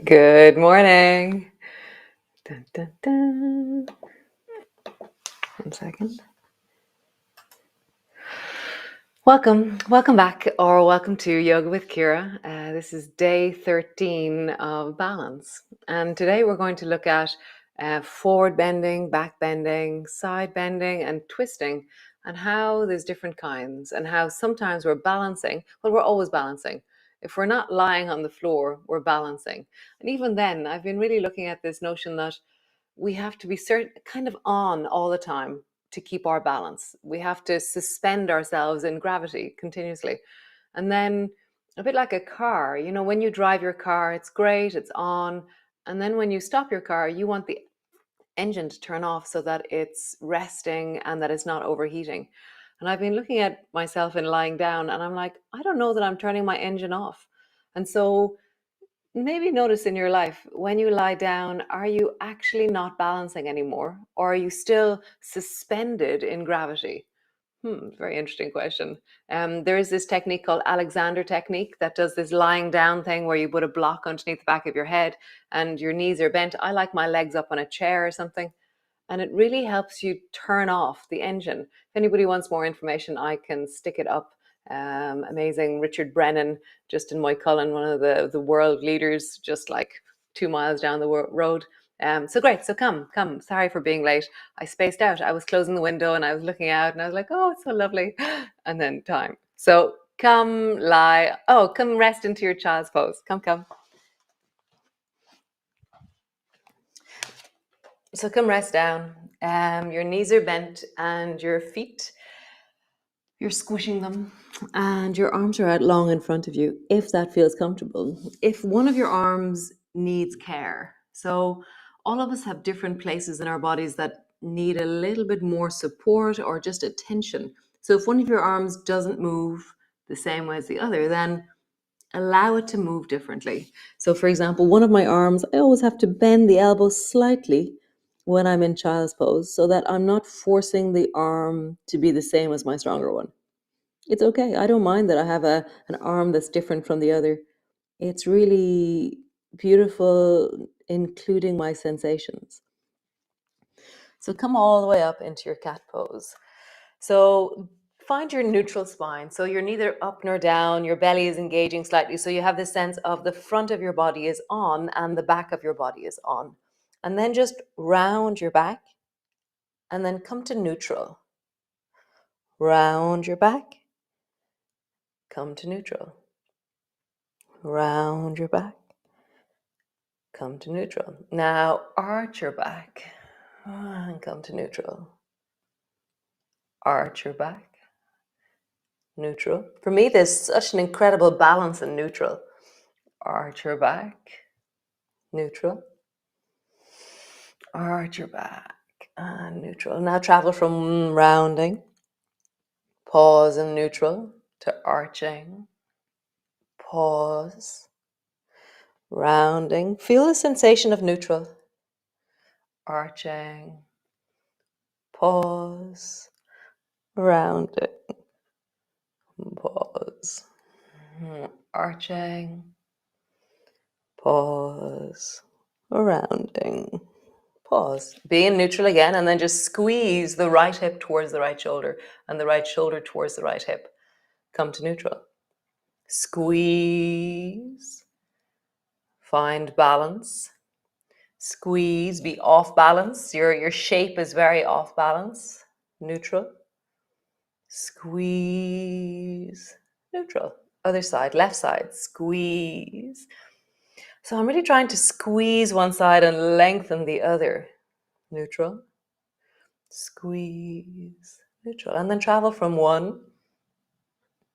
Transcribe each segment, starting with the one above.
Good morning. Dun, dun, dun. 1 second. Welcome back, or welcome to Yoga with Ciara. This is day 13 of balance, and today we're going to look at forward bending, back bending, side bending, and twisting, and how there's different kinds, and how sometimes we're balancing. Well, we're always balancing. If we're not lying on the floor, we're balancing, and even then, I've been really looking at this notion that we have to be kind of on all the time to keep our balance. We have to suspend ourselves in gravity continuously. And then, a bit like a car, when you drive your car, it's great, it's on. And then when you stop your car, you want the engine to turn off so that it's resting and that it's not overheating. And I've been looking at myself and lying down, and I'm like, I don't know that I'm turning my engine off. And so maybe notice in your life when you lie down, are you actually not balancing anymore? Or are you still suspended in gravity? Very interesting question. There is this technique called Alexander technique that does this lying down thing where you put a block underneath the back of your head and your knees are bent. I like my legs up on a chair or something. And it really helps you turn off the engine. If anybody wants more information, I can stick it up. Amazing Richard Brennan, just in Moycullen, one of the world leaders, just like 2 miles down the road. So great. So come. Sorry for being late. I spaced out. I was closing the window and I was looking out and I was like, oh, it's so lovely. And then time. So come lie. Oh, come rest into your child's pose. Come. So come rest down. Your knees are bent and your feet, you're squishing them, and your arms are out long in front of you if that feels comfortable. If one of your arms needs care, so all of us have different places in our bodies that need a little bit more support or just attention. So if one of your arms doesn't move the same way as the other, then allow it to move differently. So, for example, one of my arms, I always have to bend the elbow slightly when I'm in child's pose so that I'm not forcing the arm to be the same as my stronger one. It's okay. I don't mind that I have an arm that's different from the other. It's really beautiful, including my sensations. So come all the way up into your cat pose. So find your neutral spine. So you're neither up nor down. Your belly is engaging slightly. So you have this sense of the front of your body is on and the back of your body is on. And then just round your back and then come to neutral. Round your back, come to neutral. Round your back, come to neutral. Now arch your back and come to neutral. Arch your back, neutral. For me, there's such an incredible balance in neutral. Arch your back, neutral. Arch your back and neutral. Now travel from rounding, pause in neutral, to arching, pause, rounding. Feel the sensation of neutral. Arching, pause, rounding, pause, arching, pause, rounding, pause. Be in neutral again, and then just squeeze the right hip towards the right shoulder and the right shoulder towards the right hip. Come to neutral. Squeeze. Find balance. Squeeze. Be off balance. Your shape is very off balance. Neutral. Squeeze. Neutral. Other side, left side. Squeeze. So I'm really trying to squeeze one side and lengthen the other. Neutral. Squeeze. Neutral. And then travel from one,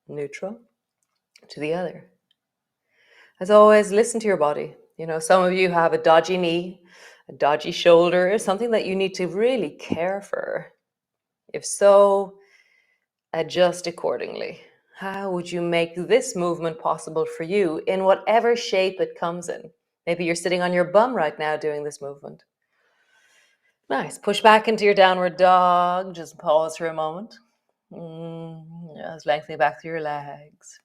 neutral, to the other. As always, listen to your body. Some of you have a dodgy knee, a dodgy shoulder, something that you need to really care for. If so, adjust accordingly. How would you make this movement possible for you in whatever shape it comes in? Maybe you're sitting on your bum right now doing this movement. Nice. Push back into your downward dog. Just pause for a moment. Just lengthening back through your legs.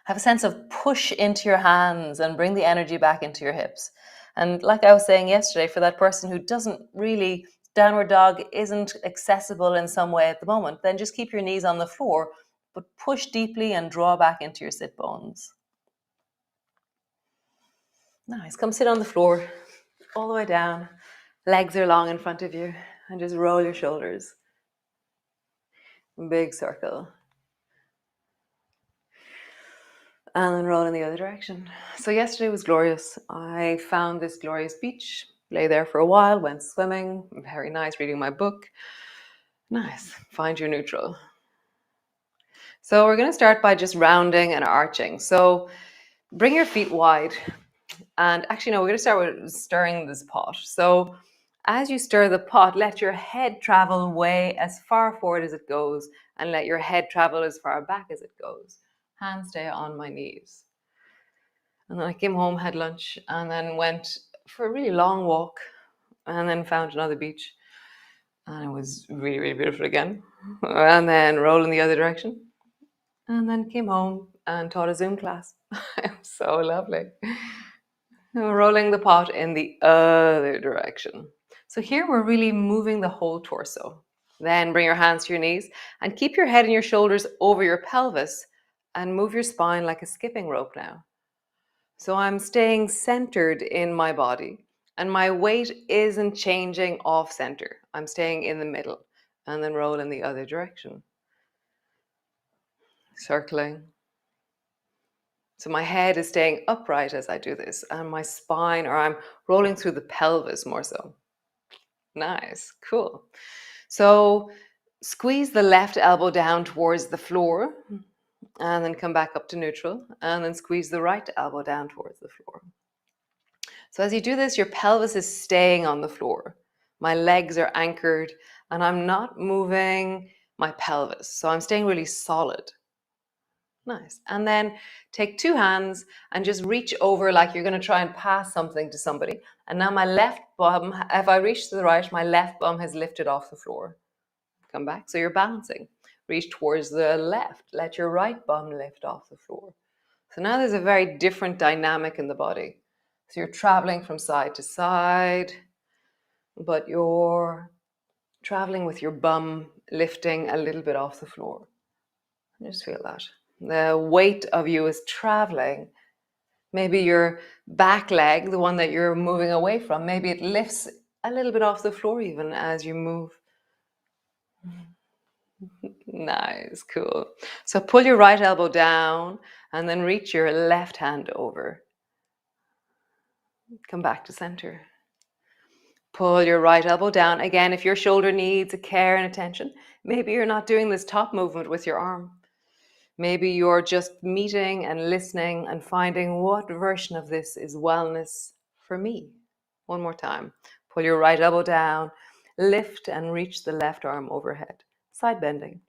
Have a sense of push into your hands and bring the energy back into your hips. And like I was saying yesterday, for that person who doesn't really, downward dog isn't accessible in some way at the moment, then just keep your knees on the floor, but push deeply and draw back into your sit bones. Nice. Come sit on the floor, all the way down. Legs are long in front of you, and just roll your shoulders. Big circle. And then roll in the other direction. So yesterday was glorious. I found this glorious beach, lay there for a while, went swimming. Very nice, reading my book. Nice. Find your neutral. So we're going to start by just rounding and arching. So bring your feet wide. And actually, no, we're going to start with stirring this pot. So as you stir the pot, let your head travel way as far forward as it goes, and let your head travel as far back as it goes. Hands stay on my knees. And then I came home, had lunch, and then went for a really long walk, and then found another beach. And it was really, really beautiful again. And then roll in the other direction. And then came home and taught a Zoom class. It was so lovely. Rolling the pot in the other direction. So here we're really moving the whole torso. Then bring your hands to your knees and keep your head and your shoulders over your pelvis and move your spine like a skipping rope now. So I'm staying centered in my body and my weight isn't changing off center. I'm staying in the middle and then roll in the other direction. Circling. So my head is staying upright as I do this and my spine, or I'm rolling through the pelvis more so. Nice, cool. So squeeze the left elbow down towards the floor and then come back up to neutral and then squeeze the right elbow down towards the floor. So as you do this, your pelvis is staying on the floor. My legs are anchored and I'm not moving my pelvis. So I'm staying really solid. Nice. And then take two hands and just reach over like you're going to try and pass something to somebody. And now my left bum, if I reach to the right, my left bum has lifted off the floor. Come back. So you're balancing. Reach towards the left. Let your right bum lift off the floor. So now there's a very different dynamic in the body. So you're traveling from side to side, but you're traveling with your bum lifting a little bit off the floor. Just feel that. The weight of you is traveling. Maybe your back leg, the one that you're moving away from, maybe it lifts a little bit off the floor even as you move. Nice, cool. So pull your right elbow down and then reach your left hand over. Come back to center. Pull your right elbow down. Again, if your shoulder needs a care and attention, maybe you're not doing this top movement with your arm. Maybe you're just meeting and listening and finding what version of this is wellness for me. One more time. Pull your right elbow down, lift and reach the left arm overhead. Side bending.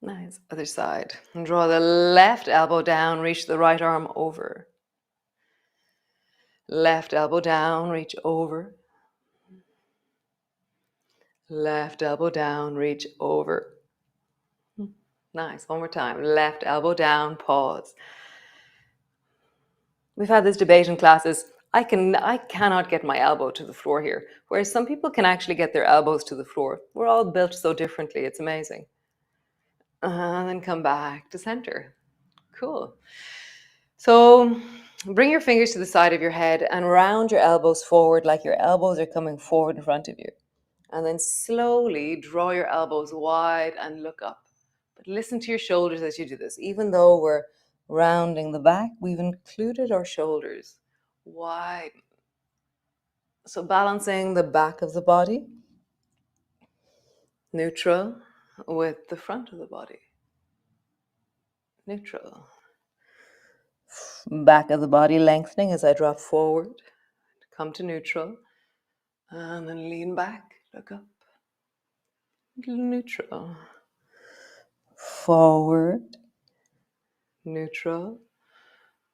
Nice. Other side. And draw the left elbow down, reach the right arm over. Left elbow down, reach over. Left elbow down, reach over. Nice. One more time. Left elbow down, pause. We've had this debate in classes. I cannot get my elbow to the floor here, whereas some people can actually get their elbows to the floor. We're all built so differently. It's amazing. And then come back to center. Cool. So bring your fingers to the side of your head and round your elbows forward like your elbows are coming forward in front of you. And then slowly draw your elbows wide and look up. But listen to your shoulders as you do this. Even though we're rounding the back, we've included our shoulders wide. So balancing the back of the body, neutral with the front of the body. Neutral. Back of the body lengthening as I drop forward. Come to neutral. And then lean back, look up. Neutral. Forward. Neutral.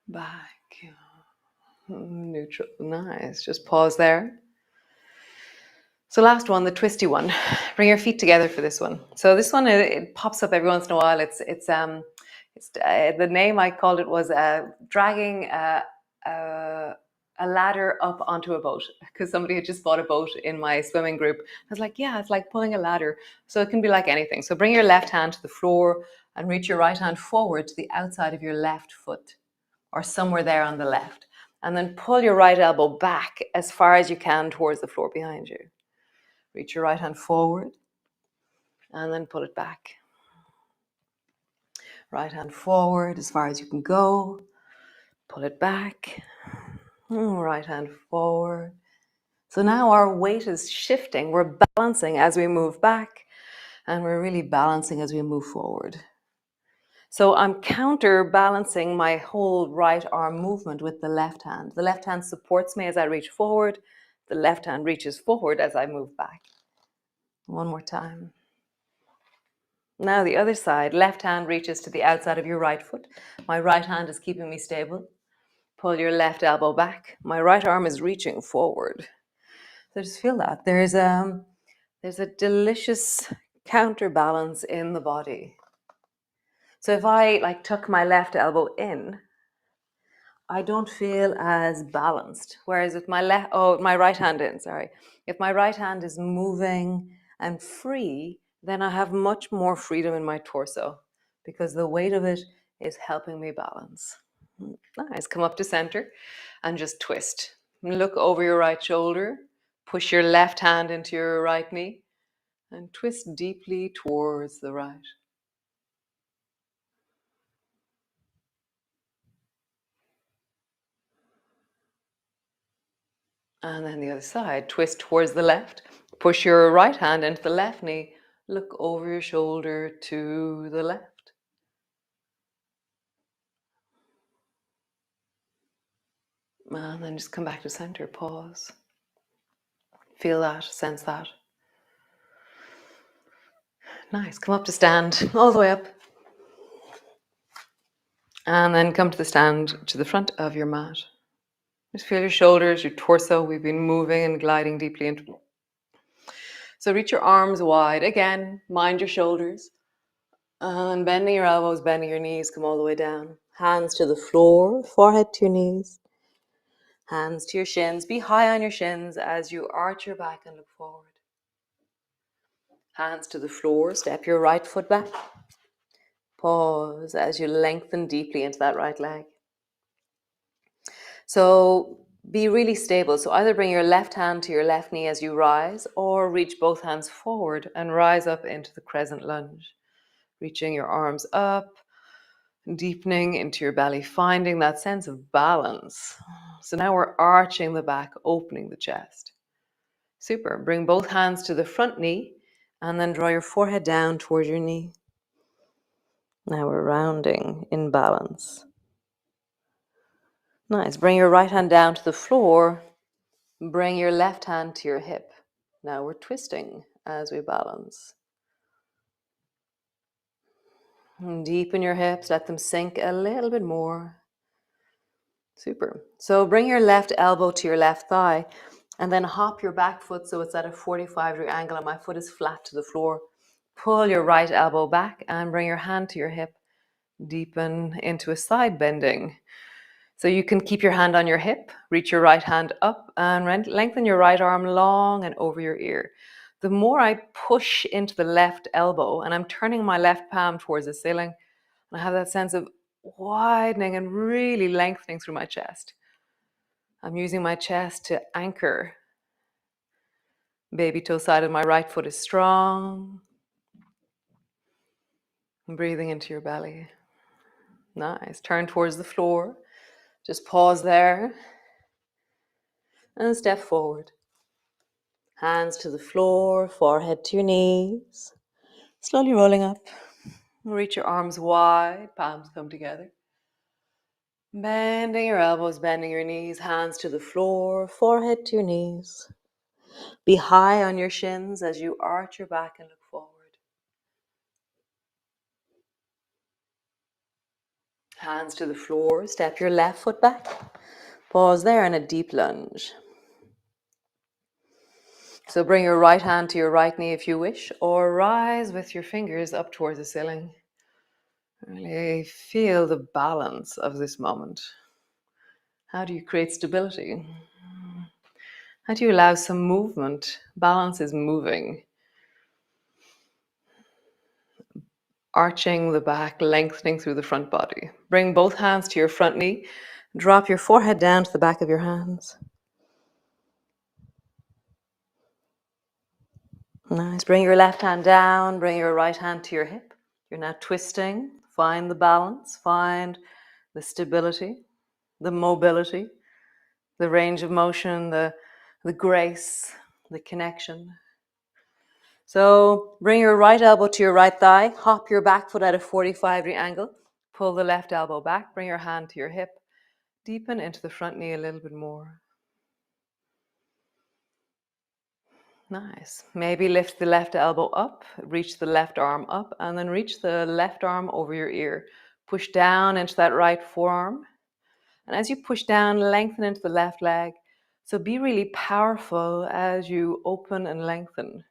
Back. Neutral. Nice. Just pause there. So last one, the twisty one. Bring your feet together for this one. So this one, it pops up every once in a while. It's The name I called it was dragging a ladder up onto a boat, because somebody had just bought a boat in my swimming group. I was like, yeah, it's like pulling a ladder. So it can be like anything. So bring your left hand to the floor and reach your right hand forward to the outside of your left foot, or somewhere there on the left. And then pull your right elbow back as far as you can towards the floor behind you. Reach your right hand forward and then pull it back. Right hand forward as far as you can go. Pull it back. Right hand forward. So now our weight is shifting. We're balancing as we move back, and we're really balancing as we move forward. So I'm counterbalancing my whole right arm movement with the left hand. The left hand supports me as I reach forward. The left hand reaches forward as I move back. One more time. Now the other side. Left hand reaches to the outside of your right foot. My right hand is keeping me stable. Pull your left elbow back. My right arm is reaching forward. So just feel that. There's a delicious counterbalance in the body. So if I like tuck my left elbow in, I don't feel as balanced. Whereas with my my right hand in, sorry. If my right hand is moving and free, then I have much more freedom in my torso, because the weight of it is helping me balance. Nice. Come up to center and just twist. Look over your right shoulder. Push your left hand into your right knee and twist deeply towards the right. And then the other side, twist towards the left. Push your right hand into the left knee. Look over your shoulder to the left. And then just come back to center. Pause. Feel that, sense that. Nice. Come up to stand, all the way up. And then come to the stand to the front of your mat. Just feel your shoulders, your torso. We've been moving and gliding deeply into. So reach your arms wide. Again, mind your shoulders. And bending your elbows, bending your knees, come all the way down. Hands to the floor, forehead to your knees. Hands to your shins. Be high on your shins as you arch your back and look forward. Hands to the floor, step your right foot back. Pause as you lengthen deeply into that right leg. So be really stable. So either bring your left hand to your left knee as you rise, or reach both hands forward and rise up into the crescent lunge. Reaching your arms up, deepening into your belly, finding that sense of balance. So now we're arching the back, opening the chest. Super. Bring both hands to the front knee and then draw your forehead down towards your knee. Now we're rounding in balance. Nice. Bring your right hand down to the floor. Bring your left hand to your hip. Now we're twisting as we balance. And deepen your hips. Let them sink a little bit more. Super. So bring your left elbow to your left thigh and then hop your back foot so it's at a 45-degree angle and my foot is flat to the floor. Pull your right elbow back and bring your hand to your hip. Deepen into a side bending. So you can keep your hand on your hip, reach your right hand up and lengthen your right arm long and over your ear. The more I push into the left elbow and I'm turning my left palm towards the ceiling, and I have that sense of widening and really lengthening through my chest. I'm using my chest to anchor. Baby toe side of my right foot is strong. And breathing into your belly. Nice. Turn towards the floor. Just pause there. And step forward. Hands to the floor, forehead to your knees. Slowly rolling up. Reach your arms wide, palms come together. Bending your elbows, bending your knees, hands to the floor, forehead to your knees. Be high on your shins as you arch your back and look forward. Hands to the floor, step your left foot back. Pause there in a deep lunge. So bring your right hand to your right knee if you wish, or rise with your fingers up towards the ceiling. Really feel the balance of this moment. How do you create stability? How do you allow some movement? Balance is moving. Arching the back, lengthening through the front body. Bring both hands to your front knee. Drop your forehead down to the back of your hands. Nice. Bring your left hand down. Bring your right hand to your hip. You're now twisting. Find the balance. Find the stability, the mobility, the range of motion, the grace, the connection. So bring your right elbow to your right thigh. Hop your back foot at a 45-degree angle. Pull the left elbow back. Bring your hand to your hip. Deepen into the front knee a little bit more. Nice. Maybe lift the left elbow up, reach the left arm up, and then reach the left arm over your ear. Push down into that right forearm. And as you push down, lengthen into the left leg. So be really powerful as you open and lengthen.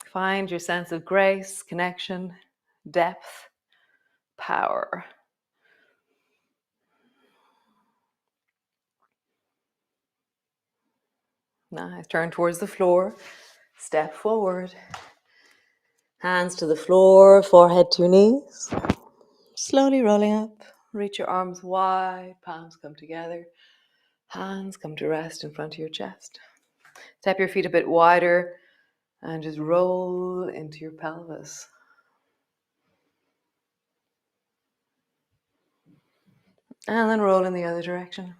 Find your sense of grace, connection, depth, power. Nice. Turn towards the floor. Step forward. Hands to the floor, forehead to knees. Slowly rolling up. Reach your arms wide, palms come together. Hands come to rest in front of your chest. Step your feet a bit wider and just roll into your pelvis. And then roll in the other direction.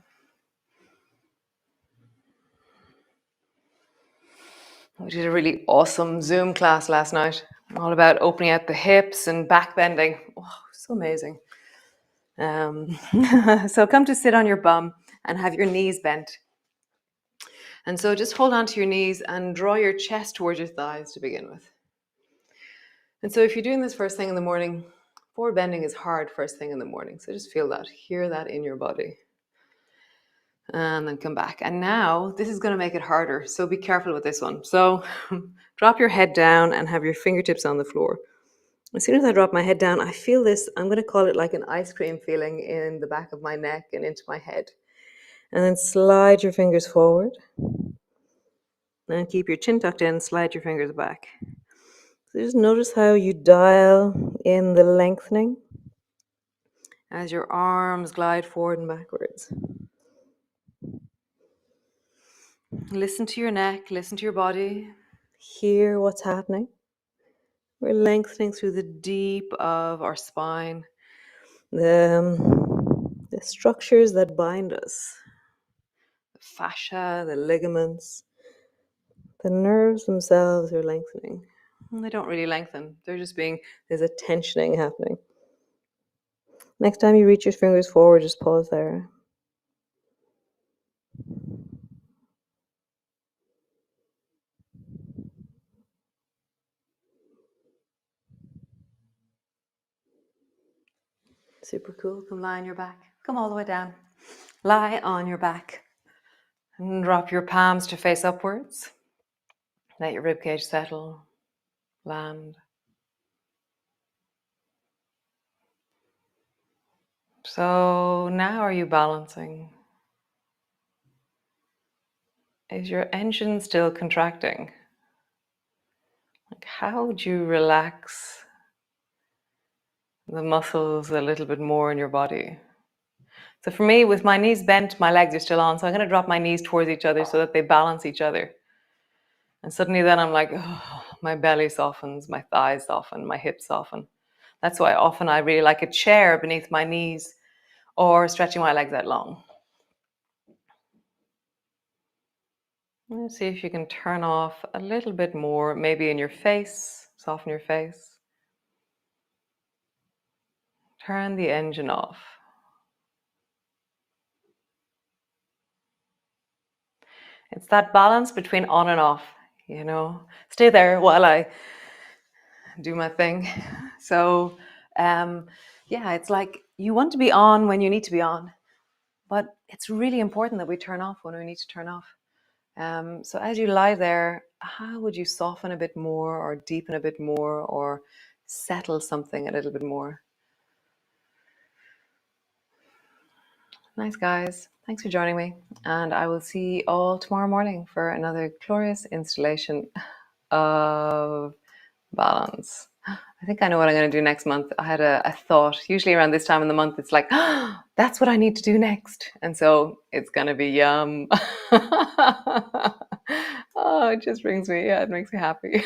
We did a really awesome Zoom class last night, all about opening out the hips and back bending. Oh, so amazing. So come to sit on your bum and have your knees bent. And so just hold on to your knees and draw your chest towards your thighs to begin with. And so if you're doing this first thing in the morning, forward bending is hard first thing in the morning. So just feel that, hear that in your body. And then come back. And now this is going to make it harder. So be careful with this one. So drop your head down and have your fingertips on the floor. As soon as I drop my head down, I feel this, I'm going to call it like an ice cream feeling in the back of my neck and into my head. And then slide your fingers forward. And keep your chin tucked in, slide your fingers back. So just notice how you dial in the lengthening as your arms glide forward and backwards. Listen to your neck, listen to your body, hear what's happening. We're lengthening through the deep of our spine, the structures that bind us, the fascia, the ligaments, the nerves themselves are lengthening. And they don't really lengthen, there's a tensioning happening. Next time you reach your fingers forward, just pause there. Super cool. Come lie on your back. Come all the way down. Lie on your back. And drop your palms to face upwards. Let your ribcage settle. Land. So now are you balancing? Is your engine still contracting? Like, how would you relax the muscles a little bit more in your body? So for me, with my knees bent, my legs are still on. So I'm going to drop my knees towards each other so that they balance each other. And suddenly then I'm like, oh, my belly softens, my thighs soften, my hips soften. That's why often I really like a chair beneath my knees or stretching my legs out long. Let's see if you can turn off a little bit more, maybe in your face, soften your face. Turn the engine off. It's that balance between on and off, you know. Stay there while I do my thing. So, yeah, it's like you want to be on when you need to be on, but it's really important that we turn off when we need to turn off. So as you lie there, how would you soften a bit more or deepen a bit more or settle something a little bit more? Nice, guys. Thanks for joining me. And I will see you all tomorrow morning for another glorious installation of balance. I think I know what I'm going to do next month. I had a thought. Usually around this time in the month, it's like, oh, that's what I need to do next. And so it's going to be yum. Oh, it just brings me, yeah, it makes me happy.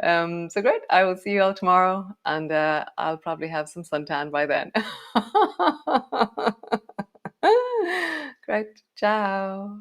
So great. I will see you all tomorrow, and I'll probably have some suntan by then. Great. Ciao.